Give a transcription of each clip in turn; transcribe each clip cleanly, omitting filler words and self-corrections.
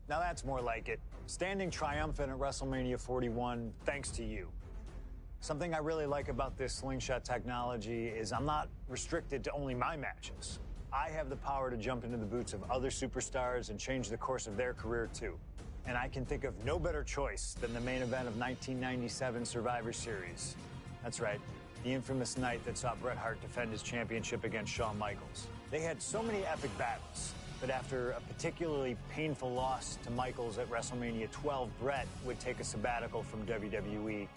Now that's more like it. Standing triumphant at WrestleMania 41 thanks to you. Something I really like about this slingshot technology is I'm not restricted to only my matches. I have the power to jump into the boots of other superstars and change the course of their career too. And I can think of no better choice than the main event of 1997 Survivor Series. That's right, the infamous night that saw Bret Hart defend his championship against Shawn Michaels. They had so many epic battles, but after a particularly painful loss to Michaels at WrestleMania 12, Bret would take a sabbatical from WWE,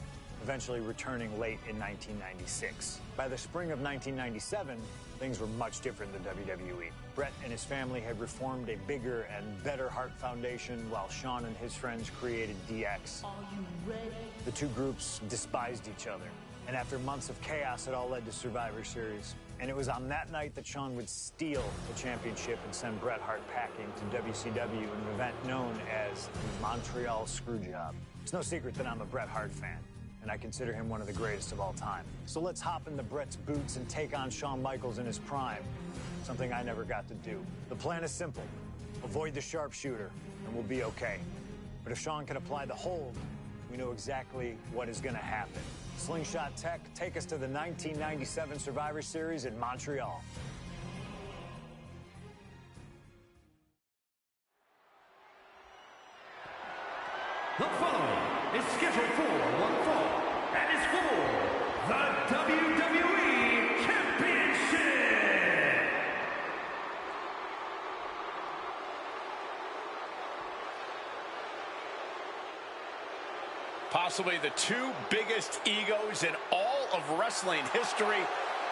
eventually returning late in 1996. By the spring of 1997, things were much different than WWE. Bret and his family had reformed a bigger and better Hart Foundation, while Shawn and his friends created DX. Are you ready? The two groups despised each other, and after months of chaos, it all led to Survivor Series. And it was on that night that Shawn would steal the championship and send Bret Hart packing to WCW in an event known as the Montreal Screwjob. It's no secret that I'm a Bret Hart fan, and I consider him one of the greatest of all time. So let's hop into Bret's boots and take on Shawn Michaels in his prime, something I never got to do. The plan is simple. Avoid the sharpshooter, and we'll be okay. But if Shawn can apply the hold, we know exactly what is going to happen. Slingshot Tech, take us to the 1997 Survivor Series in Montreal. The following is scheduled for one fall and is for the WWE Championship. Possibly the two biggest egos in all of wrestling history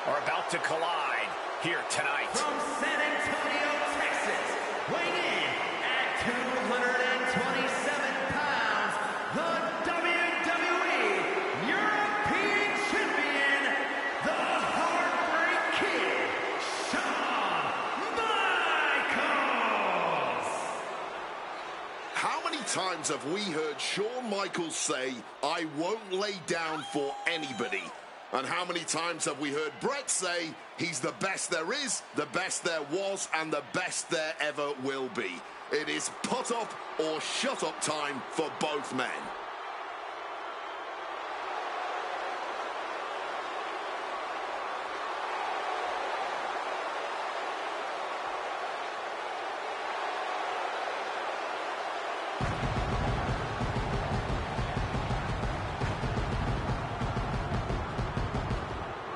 are about to collide here tonight. From San Antonio, Texas, weighing in at 227 pounds, the WWE European Champion, the Heartbreak Kid, Shawn Michaels. How many times have we heard Shawn Michaels say, "I won't lay down for anybody"? And how many times have we heard Bret say, he's the best there is, the best there was, and the best there ever will be? It is put up or shut up time for both men.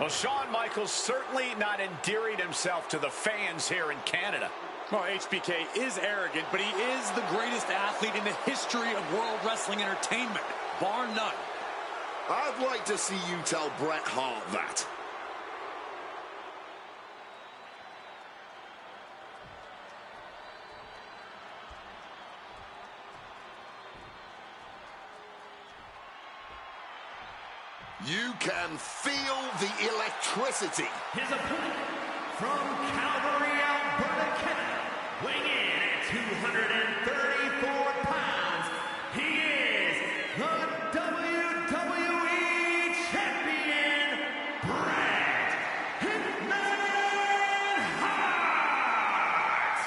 Well, Shawn Michaels certainly not endearing himself to the fans here in Canada. Well, HBK is arrogant, but he is the greatest athlete in the history of World Wrestling Entertainment, bar none. I'd like to see you tell Bret Hart that. You can feel the electricity. His opponent from Calgary, Alberta, Canada, weighing in at 234 pounds, he is the WWE Champion, Bret Hitman Hart!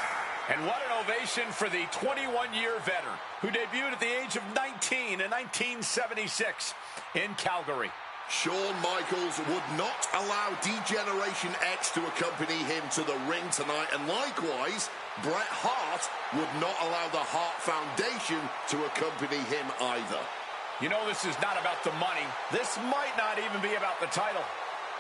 And what an ovation for the 21-year veteran who debuted at the age of 19 in 1976 in Calgary. Shawn Michaels would not allow D-Generation X to accompany him to the ring tonight, and likewise, Bret Hart would not allow the Hart Foundation to accompany him either. You know, this is not about the money. This might not even be about the title.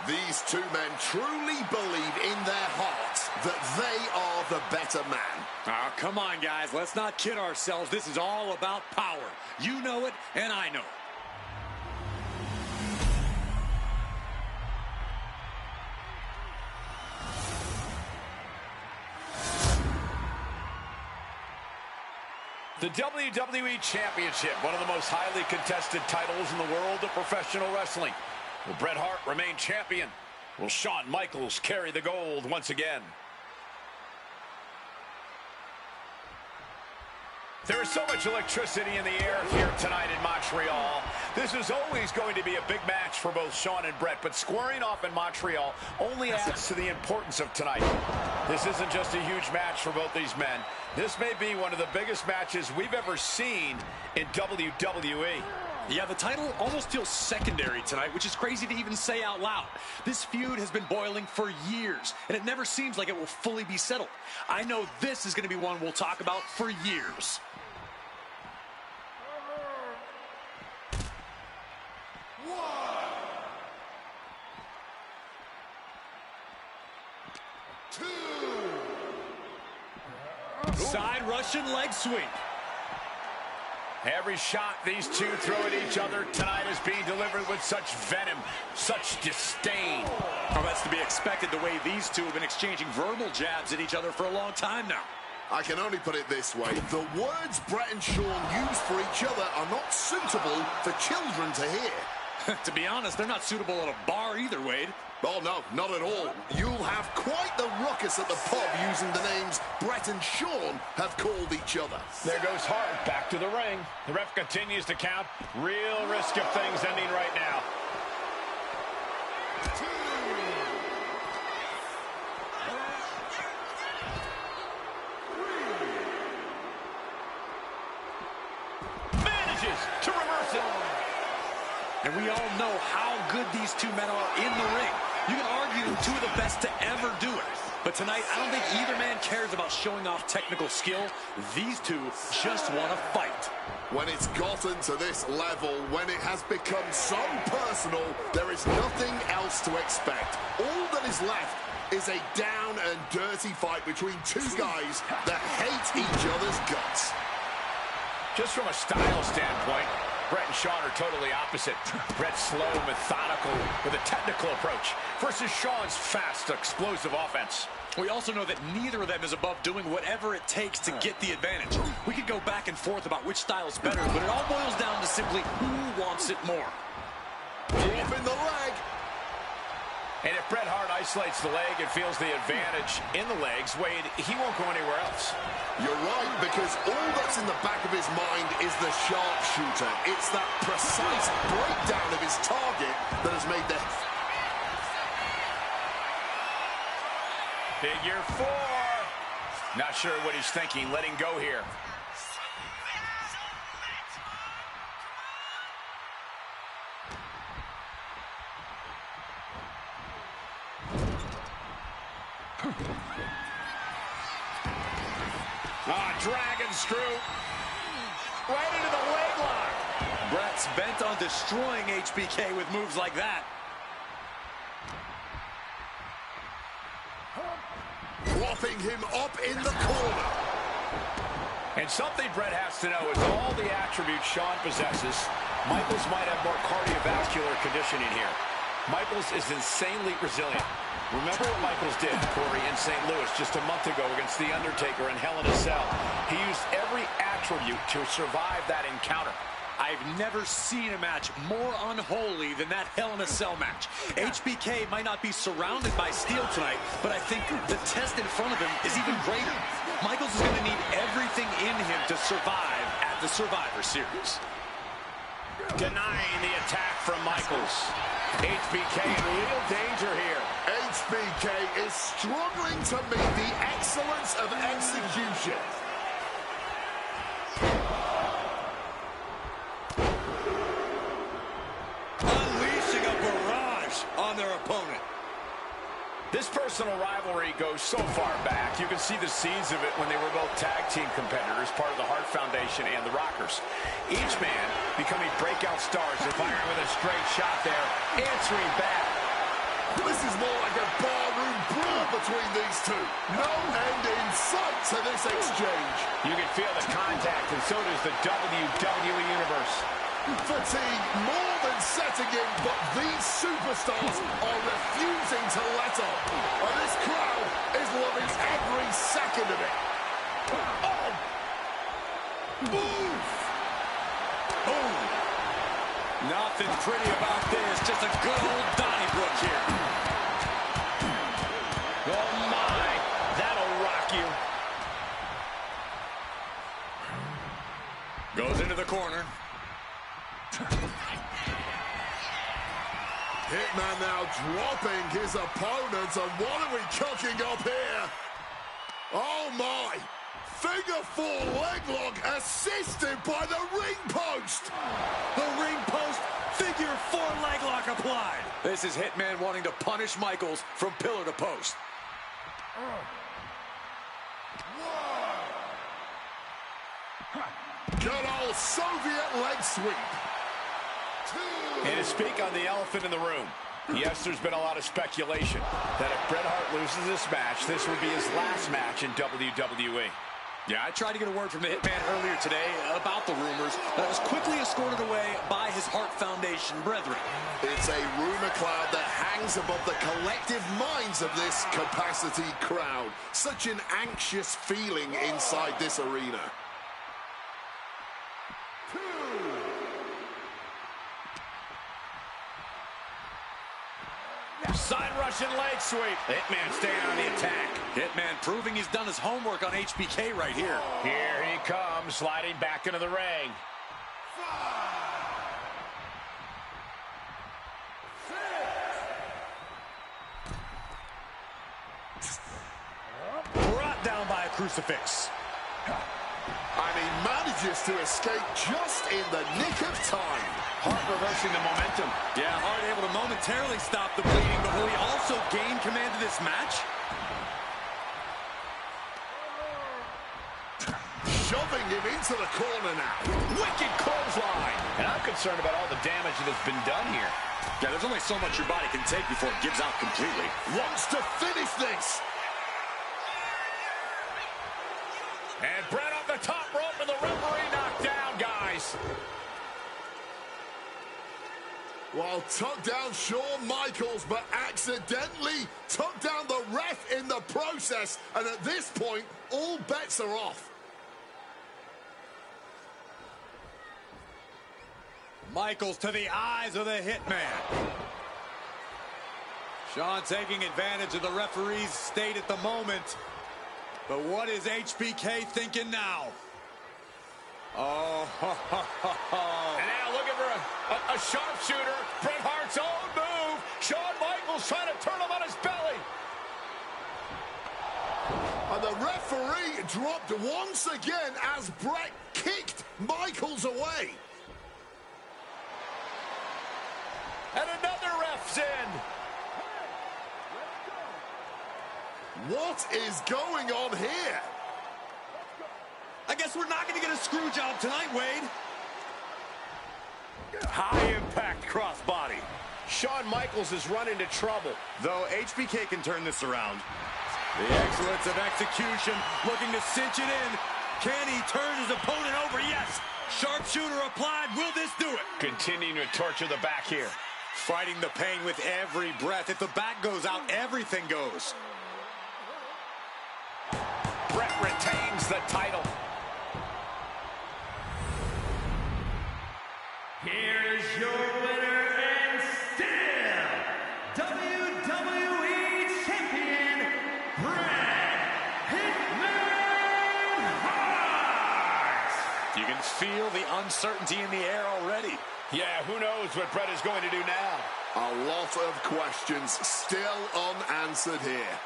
These two men truly believe in their hearts that they are the better man. Oh, come on, guys. Let's not kid ourselves. This is all about power. You know it, and I know it. The WWE Championship, one of the most highly contested titles in the world of professional wrestling. Will Bret Hart remain champion? Will Shawn Michaels carry the gold once again? There is so much electricity in the air here tonight in Montreal. This is always going to be a big match for both Shawn and Bret, but squaring off in Montreal only adds to the importance of tonight. This isn't just a huge match for both these men. This may be one of the biggest matches we've ever seen in WWE. Yeah, the title almost feels secondary tonight, which is crazy to even say out loud. This feud has been boiling for years, and it never seems like it will fully be settled. I know this is going to be one we'll talk about for years. Side Russian leg sweep. Every shot these two throw at each other tonight is being delivered with such venom, such disdain. Oh, that's to be expected the way these two have been exchanging verbal jabs at each other for a long time now. I can only put it this way. The words Bret and Shawn use for each other are not suitable for children to hear. To be honest, they're not suitable at a bar either, Wade. Oh, no, not at all. You'll have quite the ruckus at the pub using the names Bret and Shawn have called each other. There goes Hart back to the ring. The ref continues to count. Real risk of things ending right now. Manages to reverse it. And we all know how good these two men are in the ring. You can argue them two of the best to ever do it. But tonight, I don't think either man cares about showing off technical skill. These two just want to fight. When it's gotten to this level, when it has become so personal, there is nothing else to expect. All that is left is a down and dirty fight between two guys that hate each other's guts. Just from a style standpoint, Bret and Shawn are totally opposite. Bret's slow, methodical, with a technical approach versus Shawn's fast, explosive offense. We also know that neither of them is above doing whatever it takes to get the advantage. We could go back and forth about which style is better, but it all boils down to simply who wants it more. Drop in the leg. And if Bret Hart isolates the leg and feels the advantage in the legs, Wade, he won't go anywhere else. You're right, because all that's in the back of his mind is the sharpshooter. It's that precise breakdown of his target that has made the... Figure four. Not sure what he's thinking, letting go here. Dragon screw. Right into the leg lock. Bret's bent on destroying HBK with moves like that. Propping him up in the corner. And something Bret has to know is all the attributes Shawn possesses, Michaels might have more cardiovascular conditioning here. Michaels is insanely resilient. Remember what Michaels did, Corey, in St. Louis just a month ago against The Undertaker in Hell in a Cell. He used every attribute to survive that encounter. I've never seen a match more unholy than that Hell in a Cell match. HBK might not be surrounded by steel tonight, but I think the test in front of him is even greater. Michaels is going to need everything in him to survive at the Survivor Series. Denying the attack from Michaels. HBK in real danger here. HBK is struggling to meet the excellence of execution. Unleashing a barrage on their opponent. This personal rivalry goes so far back. You can see the seeds of it when they were both tag team competitors, part of the Hart Foundation and the Rockers. Each man becoming breakout stars and firing with a straight shot there, answering back. This is more like a barroom brawl between these two. No end in sight to this exchange. You can feel the contact, and so does the WWE Universe. Fatigue more than setting in, but these superstars are refusing to let up. And this crowd is loving every second of it. Oh! Move! Boom! Nothing pretty about this, just a good old Donnybrook here. Oh my, that'll rock you. Hitman now dropping his opponent, and what are we cooking up here? Oh my! Figure 4 leg lock assisted by the ring post! The ring post, figure 4 leg lock applied. This is Hitman wanting to punish Michaels from pillar to post. Good old Soviet leg sweep. And to speak on the elephant in the room, yes, there's been a lot of speculation that if Bret Hart loses this match, this will be his last match in WWE. Yeah, I tried to get a word from the Hitman earlier today about the rumors, but it was quickly escorted away by his Hart Foundation brethren. It's a rumor cloud that hangs above the collective minds of this capacity crowd. Such an anxious feeling inside this arena. Side Russian leg sweep. Hitman staying on the attack. Hitman proving he's done his homework on HBK right here. Here he comes, sliding back into the ring. Brought down by a crucifix. And he manages to escape just in the nick of time. Hart reversing the momentum. Yeah, Hart able to momentarily stop the bleeding, but will he also gain command of this match? Shoving him into the corner now. Wicked clothesline. And I'm concerned about all the damage that has been done here. Yeah, there's only so much your body can take before it gives out completely. Wants to finish this. And Bret off the top rope and the referee knocked down, guys. Well, took down Shawn Michaels, but accidentally took down the ref in the process. And at this point, all bets are off. Michaels to the eyes of the Hitman. Shawn taking advantage of the referee's state at the moment. But what is HBK thinking now? Oh, And now looking for a sharpshooter. Bret Hart's own move. Shawn Michaels trying to turn him on his belly. And the referee dropped once again as Bret kicked Michaels away. And another ref's in. What is going on here? I guess we're not going to get a screw job tonight, Wade. High impact crossbody. Shawn Michaels has run into trouble. Though HBK can turn this around. The excellence of execution, looking to cinch it in. Can he turn his opponent over? Yes. Sharpshooter applied. Will this do it? Continuing to torture the back here. Fighting the pain with every breath. If the back goes out, everything goes. Bret retains the title. Here is your winner and still WWE Champion, Bret Hitman Hart. You can feel the uncertainty in the air already. Yeah, who knows what Bret is going to do now? A lot of questions still unanswered here.